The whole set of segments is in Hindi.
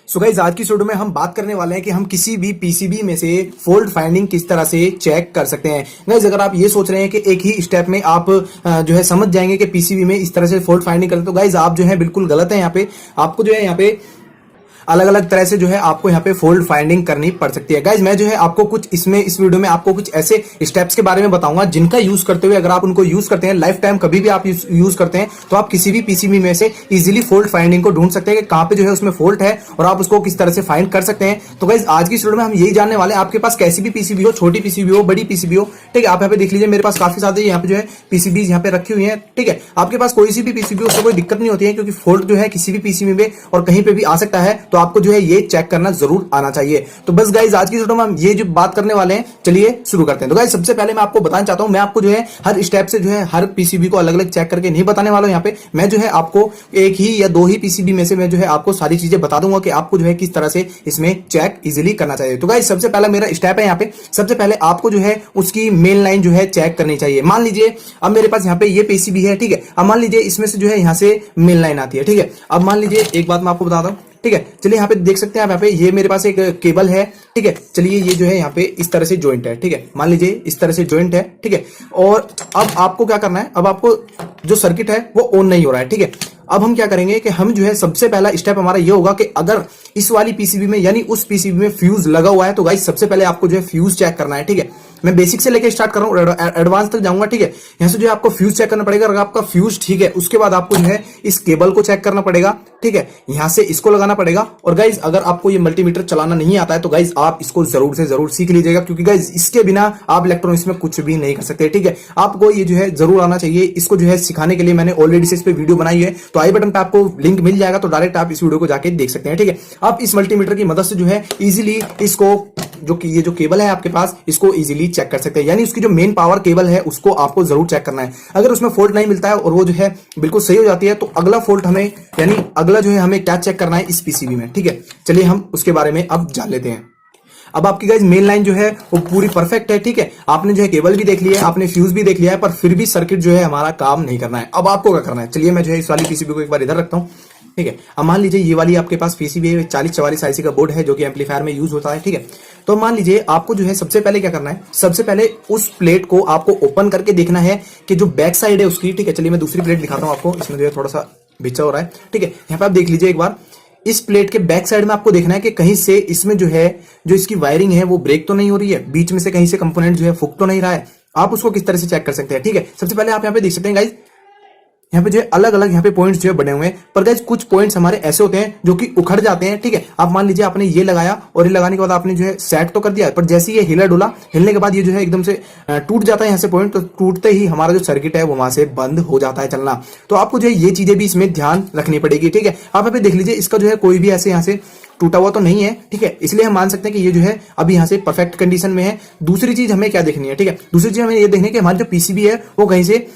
सो गाइस आज की वीडियो में हम बात करने वाले हैं कि हम किसी भी पीसीबी में से फॉल्ट फाइंडिंग किस तरह से चेक कर सकते हैं। गाइस अगर आप ये सोच रहे हैं कि एक ही स्टेप में आप जो है समझ जाएंगे कि पीसीबी में इस तरह से फॉल्ट फाइंडिंग करते, तो गाइस आप जो है बिल्कुल गलत है। यहाँ पे आपको जो है यहाँ पे अलग अलग तरह से जो है आपको यहाँ पे फॉल्ट फाइंडिंग करनी पड़ सकती है। गाइज मैं जो है आपको कुछ इस वीडियो में आपको कुछ ऐसे स्टेप्स के बारे में बताऊंगा जिनका यूज करते हुए अगर आप उनको यूज करते हैं लाइफ टाइम कभी भी आप यूज करते हैं तो आप किसी भी पीसीबी में से इजीली फॉल्ट फाइंडिंग को ढूंढ सकते हैं कि कहां पे जो है उसमें फॉल्ट है और आप उसको किस तरह से फाइंड कर सकते हैं। तो गाइज आज की वीडियो में हम यही जानने वाले हैं। आपके पास कैसी भी पीसीबी हो, छोटी पीसीबी हो, बड़ी पीसीबी हो, ठीक है, आप यहाँ पे देख लीजिए मेरे पास काफी ज्यादा यहाँ पे जो है पीसीबी यहाँ पे रखी हुई है। ठीक है, आपके पास कोई सी भी पीसीबी उससे कोई दिक्कत नहीं होती है क्योंकि फॉल्ट जो है किसी भी पीसीबी में और कहीं पे भी आ सकता है, तो आपको जो है ये चेक करना जरूर आना चाहिए। तो बस गाइज आज की वीडियो में हम ये जो बात करने वाले हैं, चलिए शुरू करते हैं। तो गाइज सबसे पहले मैं आपको बताना चाहता हूं, मैं आपको जो है हर स्टेप से जो है हर पीसीबी को अलग अलग चेक करके नहीं बताने वाला हूं। यहाँ पे मैं जो है आपको एक ही या दो ही पीसीबी में से मैं जो है आपको सारी चीजें बता दूंगा कि आपको जो है किस तरह से इसमें चेक इजीली करना चाहिए। तो गाइज सबसे पहला मेरा स्टेप है यहाँ पे, सबसे पहले आपको जो है उसकी मेन लाइन जो है चेक करनी चाहिए। मान लीजिए अब मेरे पास यहाँ पे ये पीसीबी है, ठीक है, अब मान लीजिए इसमें से जो है यहाँ से मेन लाइन आती है। ठीक है, अब मान लीजिए एक बात मैं आपको बताता हूँ, ठीक है, चलिए यहाँ पे देख सकते हैं आप, यहाँ पे ये मेरे पास एक केबल है, ठीक है, चलिए ये जो है यहाँ पे इस तरह से जॉइंट है, ठीक है, मान लीजिए इस तरह से जॉइंट है, ठीक है, और अब आपको क्या करना है, अब आपको जो सर्किट है वो ऑन नहीं हो रहा है। ठीक है, अब हम क्या करेंगे कि हम जो है सबसे पहला स्टेप हमारा ये होगा कि अगर इस वाली पीसीबी में यानी उस पीसीबी में फ्यूज लगा हुआ है तो गाइस सबसे पहले आपको जो है फ्यूज चेक करना है। ठीक है, मैं बेसिक से लेके स्टार्ट कर रहा हूं, एडवांस तक जाऊंगा। ठीक है, यहां से जो है आपको फ्यूज चेक करना पड़ेगा। अगर आपका फ्यूज ठीक है उसके बाद आपको जो है इस केबल को चेक करना पड़ेगा। ठीक है, यहां से इसको लगाना पड़ेगा। और गाइज अगर आपको ये मल्टीमीटर चलाना नहीं आता है तो गाइज आप इसको जरूर से जरूर सीख लीजिएगा, क्योंकि गाइज इसके बिना आप इलेक्ट्रॉनिक्स में कुछ भी नहीं कर सकते। ठीक है, आपको ये जो है जरूर आना चाहिए। इसको जो है सिखाने के लिए मैंने ऑलरेडी से इस पे वीडियो बनाई है, तो आई बटन पे आपको लिंक मिल जाएगा, तो डायरेक्ट आप इस वीडियो को जाके देख सकते हैं। ठीक है, आप इस मल्टीमीटर की मदद से जो है इजीली इसको ये जो केबल है आपके पास इसको इजीली चेक कर सकते हैं, यानी उसकी जो मेन पावर केबल है उसको आपको जरूर चेक करना है। अगर उसमें फॉल्ट नहीं मिलता है और वो जो है बिल्कुल सही हो जाती है तो अगला फॉल्ट हमें यानी अगला जो है हमें क्या चेक करना है इस पीसीबी में। ठीक है, चलिए हम उसके बारे में अब जान लेते हैं। अब आपकी गाइज मेन लाइन जो है वो पूरी परफेक्ट है। ठीक है, आपने जो है केबल भी देख लिया है, आपने फ्यूज भी देख लिया है, पर फिर भी सर्किट जो है हमारा काम नहीं करना है। अब आपको क्या करना है, चलिए मैं जो है इस वाली पीसीबी को एक बार इधर रखता हूं। ठीक है, अब मान लीजिए ये वाली आपके पास पीसीबी है, 4044 आईसी का बोर्ड है जो कि एम्पलीफायर में यूज होता है। ठीक है, तो मान लीजिए आपको जो है सबसे पहले क्या करना है, सबसे पहले उस प्लेट को आपको ओपन करके देखना है कि जो बैक साइड है उसकी। ठीक है, चलिए मैं दूसरी प्लेट दिखाता हूं आपको, इसमें जो है थोड़ा सा भिचा हो रहा है। ठीक है, यहाँ पे आप देख लीजिए एक बार, इस प्लेट के बैक साइड में आपको देखना है कि कहीं से इसमें जो है जो इसकी वायरिंग है वो ब्रेक तो नहीं हो रही है, बीच में से कहीं से कंपोनेंट जो है फूक तो नहीं रहा है। आप उसको किस तरह से चेक कर सकते हैं। ठीक है, सबसे पहले आप यहाँ पे देख सकते हैं गाइज, यहाँ पे जो है अलग अलग यहाँ पे पॉइंट्स जो है बने हुए हैं, पर गाइस कुछ पॉइंट्स हमारे ऐसे होते हैं जो कि उखड़ जाते हैं। ठीक है, आप मान लीजिए आपने ये लगाया और ये लगाने के बाद आपने जो है सेट तो कर दिया, पर जैसे ये हिला डुला, हिलने के बाद ये जो है एकदम से टूट जाता है यहाँ से पॉइंट, तो टूटते ही हमारा जो सर्किट है वो वहां से बंद हो जाता है चलना। तो आपको जो है ये चीजें भी इसमें ध्यान रखनी पड़ेगी। ठीक है, आप यहाँ पे देख लीजिए इसका जो है कोई भी ऐसे यहाँ से टूटा हुआ तो नहीं है। ठीक है, इसलिए हम मान सकते हैं कि ये जो है अभी यहाँ से परफेक्ट कंडीशन में है। दूसरी चीज हमें क्या देखनी है, ठीक है, दूसरी चीज हमें ये देखनी है कि हमारी जो पीसीबी है वो कहीं से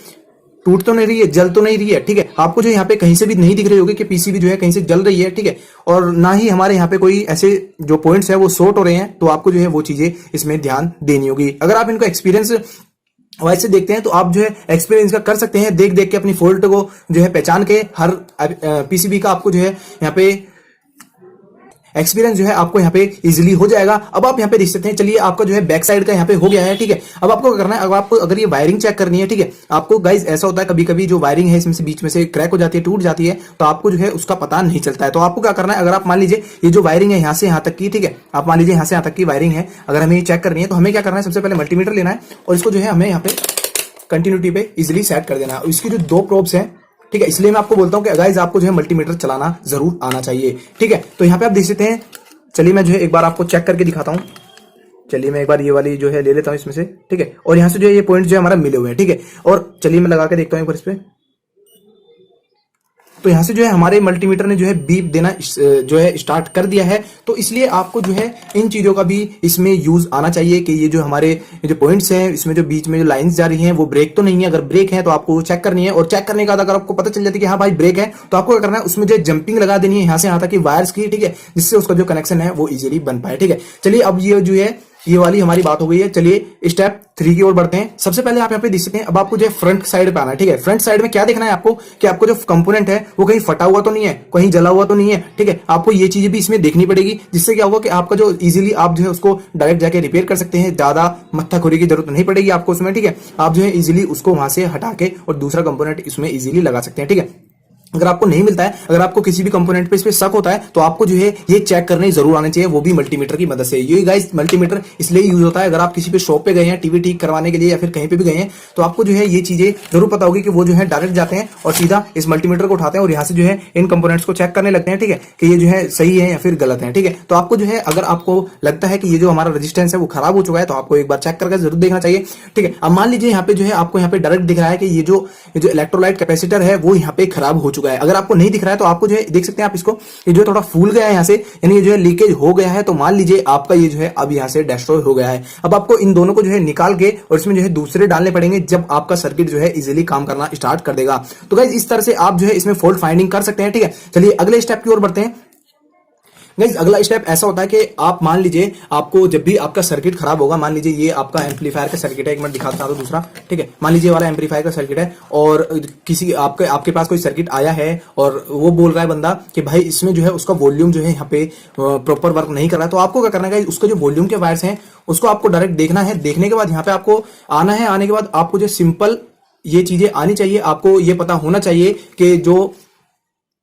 टूट तो नहीं रही है, जल तो नहीं रही है। ठीक है, आपको जो यहाँ पे कहीं से भी नहीं दिख रही होगी कि पीसीबी जो है कहीं से जल रही है। ठीक है, और ना ही हमारे यहाँ पे कोई ऐसे जो पॉइंट्स है वो शॉर्ट हो रहे हैं, तो आपको जो है वो चीजें इसमें ध्यान देनी होगी। अगर आप इनको एक्सपीरियंस वैसे देखते हैं तो आप जो है एक्सपीरियंस का कर सकते हैं, देख देख के अपनी फॉल्ट को जो है पहचान के हर पीसीबी का आपको जो है यहाँ पे एक्सपीरियंस जो है आपको यहाँ पे इजीली हो जाएगा। अब आप यहाँ पे देख सकते हैं, चलिए आपका जो है बैक साइड का यहाँ पे हो गया है। ठीक है, अब आपको क्या करना है, अब आपको अगर ये वायरिंग चेक करनी है, ठीक है, आपको गाइज ऐसा होता है कभी कभी जो वायरिंग है इसमें से बीच में से क्रैक हो जाती है, टूट जाती है, तो आपको जो है उसका पता नहीं चलता है। तो आपको क्या करना है, अगर आप मान लीजिए ये जो वायरिंग है यहाँ से यहाँ तक की, ठीक है, आप मान लीजिए यहाँ से यहाँ तक की वायरिंग है, अगर हमें ये चेक करनी है तो हमें क्या करना है, सबसे पहले मल्टीमीटर लेना है और इसको जो है हमें यहाँ पे कंटिन्यूटी पे इजिली सेट कर देना है। इसकी जो दो प्रोब्स हैं, ठीक है, इसलिए मैं आपको बोलता हूँ कि गाइज आपको जो है मल्टीमीटर चलाना जरूर आना चाहिए। ठीक है, तो यहाँ पे आप देख सकते हैं, चलिए मैं जो है एक बार आपको चेक करके दिखाता हूं। चलिए मैं एक बार ये वाली जो है ले लेता हूं इसमें से। ठीक है, और यहां से जो है ये पॉइंट जो है हमारा मिले हुए हैं। ठीक है, और चलिए मैं लगा के देखता हूं एक बार इस पे, तो यहां से जो है हमारे मल्टीमीटर ने जो है बीप देना जो है स्टार्ट कर दिया है। तो इसलिए आपको जो है इन चीजों का भी इसमें यूज आना चाहिए कि ये जो हमारे जो पॉइंट्स हैं इसमें जो बीच में जो लाइंस जा रही हैं वो ब्रेक तो नहीं है। अगर ब्रेक है तो आपको चेक करनी है, और चेक करने के बाद अगर आपको पता चल जाती है कि हाँ भाई ब्रेक है, तो आपको क्या करना है, उसमें जो जंपिंग लगा देनी है यहाँ से यहाँ तक की वायर्स की। ठीक है, जिससे उसका जो कनेक्शन है वो इजीली बन पाए। ठीक है, चलिए अब ये जो है ये वाली हमारी बात हो गई है। चलिए स्टेप 3 की ओर बढ़ते हैं। सबसे पहले आप यहाँ पे देख सकते हैं, अब आपको जो है फ्रंट साइड पे आना है, ठीक है। फ्रंट साइड में क्या देखना है आपको कि आपको जो कंपोनेंट है वो कहीं फटा हुआ तो नहीं है, कहीं जला हुआ तो नहीं है, ठीक है। आपको ये चीजें भी इसमें देखनी पड़ेगी, जिससे क्या होगा कि आपका जो इजीली आप जो है उसको डायरेक्ट जाके रिपेयर कर सकते हैं, ज्यादा मत्थाखोरी की जरूरत नहीं पड़ेगी आपको उसमें, ठीक है। आप जो है इजीली उसको वहां से हटा के और दूसरा कंपोनेंट इसमें इजीली लगा सकते हैं, ठीक है। अगर आपको नहीं मिलता है, अगर आपको किसी भी कंपोनेंट पे इस पे शक होता है, तो आपको जो है ये चेक करने जरूर आने चाहिए, वो भी मल्टीमीटर की मदद से। ये गाइस मल्टीमीटर इसलिए यूज होता है, अगर आप किसी पे शॉप पे गए हैं टीवी ठीक करवाने के लिए या फिर कहीं पे भी गए हैं, तो आपको जो है ये चीजें जरूर पता होगी कि वो जो है डायरेक्ट जाते हैं और सीधा इस मल्टीमीटर को उठाते हैं और यहाँ से जो है इन कंपोनेंट्स को चेक करने लगते हैं, ठीक है, कि ये जो है सही है या फिर गलत है, ठीक है। तो आपको जो है अगर आपको लगता है कि ये जो हमारा रेजिस्टेंस है वो खराब हो चुका है, तो आपको एक बार चेक करके जरूर देखना चाहिए, ठीक है। अब मान लीजिए यहाँ पे जो है आपको यहाँ पे डायरेक्ट दिख रहा है कि ये जो इलेक्ट्रोलाइट कैपेसिटर है वो यहाँ पे खराब हो चुका है। अगर आपको नहीं रहा है तो आपको जो है देख सकते हैं आप इसको, ये जो है थोड़ा फूल गया है यहाँ से, यानी ये जो है लीकेज हो गया है। तो मान लीजिए आपका ये जो है अब यहाँ से डिस्ट्रॉय हो गया है। अब आपको इन दोनों को जो है निकाल के और इसमें जो है दूसरे डालने पड़ेंगे, जब आपका सर्किट जो है इजीली काम करना स्टार्ट कर देगा। तो गाइस इस तरह से आप जो है इसमें फॉल्ट फाइंडिंग कर सकते हैं, ठीक है। चलिए अगले स्टेप की ओर बढ़ते हैं। गाइस अगला स्टेप ऐसा होता है कि आप मान लीजिए आपको जब भी आपका सर्किट खराब होगा, मान लीजिए ये आपका एम्पलीफायर का सर्किट है, एक मिनट दिखाता हूं दूसरा, ठीक है। मान लीजिए वाला एम्पलीफायर का सर्किट है और किसी आपके पास कोई सर्किट आया है और वो बोल रहा है बंदा कि भाई इसमें जो है उसका वॉल्यूम जो है यहाँ पे प्रॉपर वर्क नहीं कर रहा है। तो आपको क्या करना है, उसका जो वॉल्यूम के वायर्स हैं उसको आपको डायरेक्ट देखना है। देखने के बाद यहाँ पे आपको आना है, आने के बाद आपको जो सिंपल ये चीजें आनी चाहिए, आपको ये पता होना चाहिए कि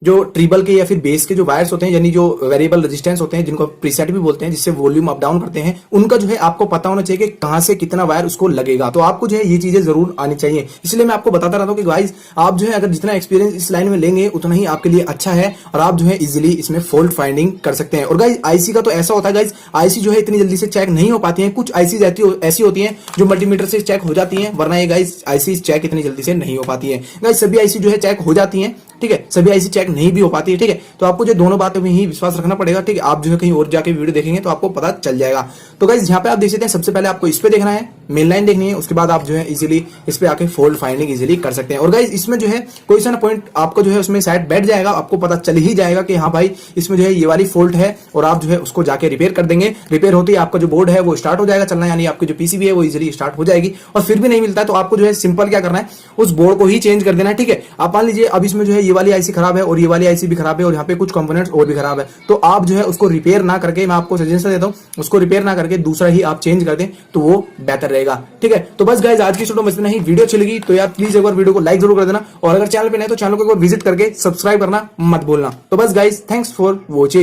जो ट्रिबल के या फिर बेस के जो वायर्स होते हैं, यानी जो वेरिएबल रेजिस्टेंस होते हैं, जिनको प्रीसेट भी बोलते हैं, जिससे वॉल्यूम अप डाउन करते हैं, उनका जो है आपको पता होना चाहिए कि कहां से कितना वायर उसको लगेगा। तो आपको जो है ये चीजें जरूर आनी चाहिए। इसलिए मैं आपको बताता रहता हूं कि गाइस आप जो है अगर जितना एक्सपीरियंस इस लाइन में लेंगे उतना ही आपके लिए अच्छा है और आप जो है इजिली इसमें फॉल्ट फाइंडिंग कर सकते हैं। और गाइस आईसी का तो ऐसा होता है, गाइस आईसी जो है इतनी जल्दी से चेक नहीं हो पाती है। कुछ आईसी ऐसी होती है जो मल्टीमीटर से चेक हो जाती है, वरना ये गाइस आईसी चेक इतनी जल्दी से नहीं हो पाती है। गाइस सभी आईसी जो है चेक हो जाती है, ठीक है, सभी आईसी चेक नहीं भी हो पाती है, ठीक है। तो आपको जो दोनों बातों में ही विश्वास रखना पड़ेगा, ठीक है। आप जो है कहीं और जाके वीडियो देखेंगे तो आपको पता चल जाएगा। तो गाइस यहाँ पे आप देख सकते हैं, सबसे पहले आपको इस पे देखना है, मेन लाइन देखनी है, उसके बाद आप जो है इजीली इस पे आके फॉल्ट फाइंडिंग इजीली कर सकते हैं। और गाइस इसमें जो है कोई सा ना पॉइंट आपको जो है उसमें शायद बैठ जाएगा, आपको पता चल ही जाएगा कि हाँ भाई इसमें जो है ये वाली फॉल्ट है, और आप जो है उसको जाके रिपेयर कर देंगे। रिपेयर होती है आपका जो बोर्ड है वो स्टार्ट हो जाएगा चलना, यानी आपकी जो पीसीबी है वो इजीली स्टार्ट हो जाएगी। और फिर भी नहीं मिलता है तो आपको जो है सिंपल क्या करना है, उस बोर्ड को ही चेंज कर देना है, ठीक है। आप मान लीजिए अब इसमें जो है ये वाली आईसी खराब है और ये वाली आईसी भी खराब है और यहाँ पे कुछ कंपोनेंट्स और भी खराब है, तो आप जो है उसको रिपेयर ना करके, मैं आपको सजेशन देता हूँ, उसको रिपेयर ना करके दूसरा ही आप चेंज कर दें तो वो बेहतर रहेगा, ठीक है। तो बस गाइस आज की वीडियो में इतना ही। वीडियो अच्छी लगी तो यार प्लीज एक बार वीडियो को लाइक जरूर कर देना, और अगर चैनल पे नए तो चैनल को एक बार विजिट करके सब्सक्राइब करना मत भूलना। तो बस गाइस थैंक्स फॉर वॉचिंग।